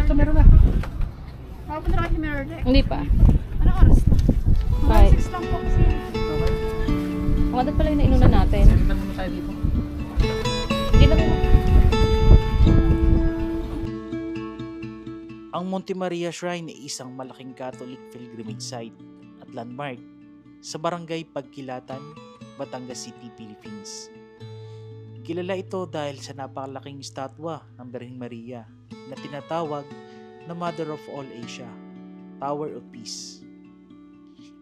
ito meron na. Makapunta na kasi mirror deck. Hindi pa. Anong oras na? Right. 6 lang po kasi. Okay. Umadat pala yung nainunan natin. Send muna tayo dito. Hindi lang yun. Ang Monte Maria Shrine ay isang malaking Catholic pilgrimage site at landmark sa barangay Pagkilatan, Batangas City, Philippines. Kilala ito dahil sa napakalaking estatwa ng Birheng Maria na tinatawag na Mother of All Asia, Tower of Peace.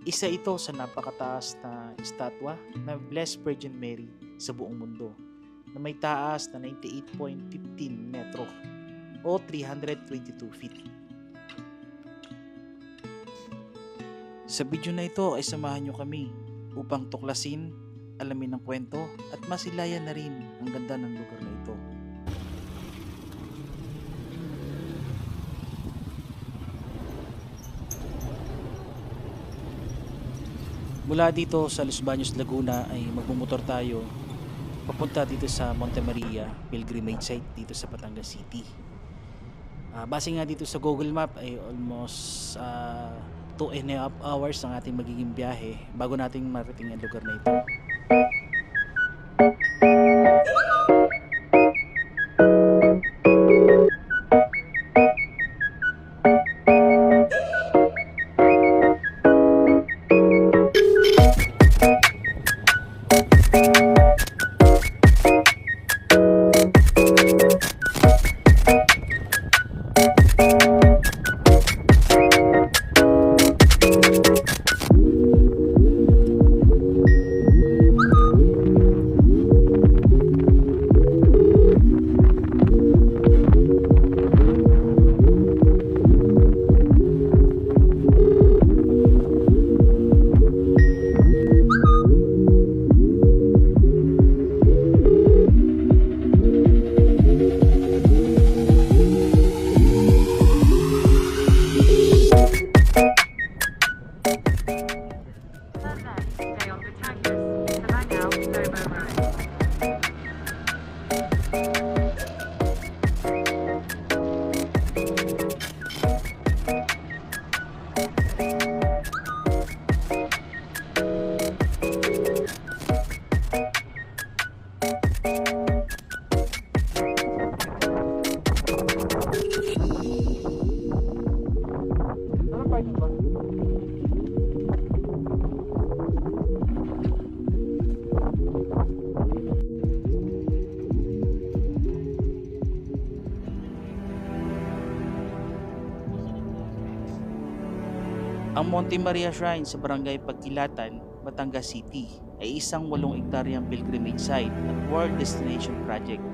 Isa ito sa napakataas na estatwa ng Blessed Virgin Mary sa buong mundo na may taas na 98.15 metro o 322 feet. Sa video na ito ay samahan nyo kami upang tuklasin, alamin ang kwento at masilayan na rin ang ganda ng lugar na ito. Mula dito sa Los Baños, Laguna ay magmumotor tayo papunta dito sa Monte Maria Pilgrimage Site dito sa Batangas City. Base nga dito sa Google Map ay almost 2.5 hours ang ating magiging biyahe bago nating marating ang lugar na ito. Ang Monte Maria Shrine sa Barangay Pagkilatan, Batangas City ay isang 8 hektaryang pilgrimage site at World Destination Project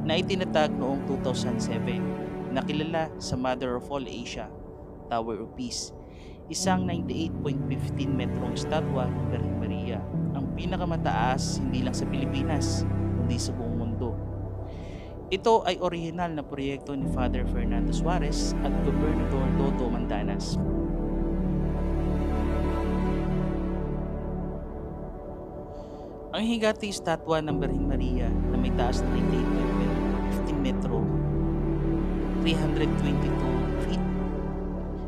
na itinatag noong 2007 na kilala sa Mother of All Asia, Tower of Peace, isang 98.15 metrong estatwa ng Birheng Maria, ang pinakamataas hindi lang sa Pilipinas kundi sa buong mundo. Ito ay orihinal na proyekto ni Father Fernando Suarez at Gobernador Dodo Mandanas. Ang higati estatwa ng Birheng Maria na may taas na 98.15 metro, 322 feet.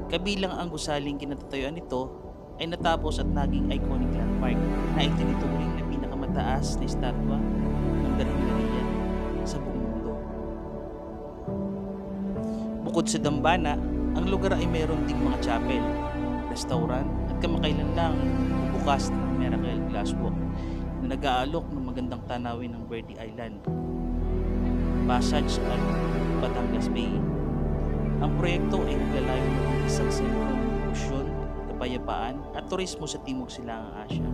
Kabilang ang gusaling kinatatayuan nito ay natapos at naging iconic landmark na itinuturing na pinakamataas na estatwa ng Birheng Maria sa buong mundo. Bukod sa dambana, ang lugar ay mayroon ding mga chapel, restaurant at kamakailan lang bukas ng Miracle Glass Walk na nag-aalok ng magandang tanawin ng Verde Island, Passage at Batangas Bay. Ang proyekto ay naglalayo ng isang sentro ng edukasyon, kapayapaan at turismo sa Timog Silangang Asya.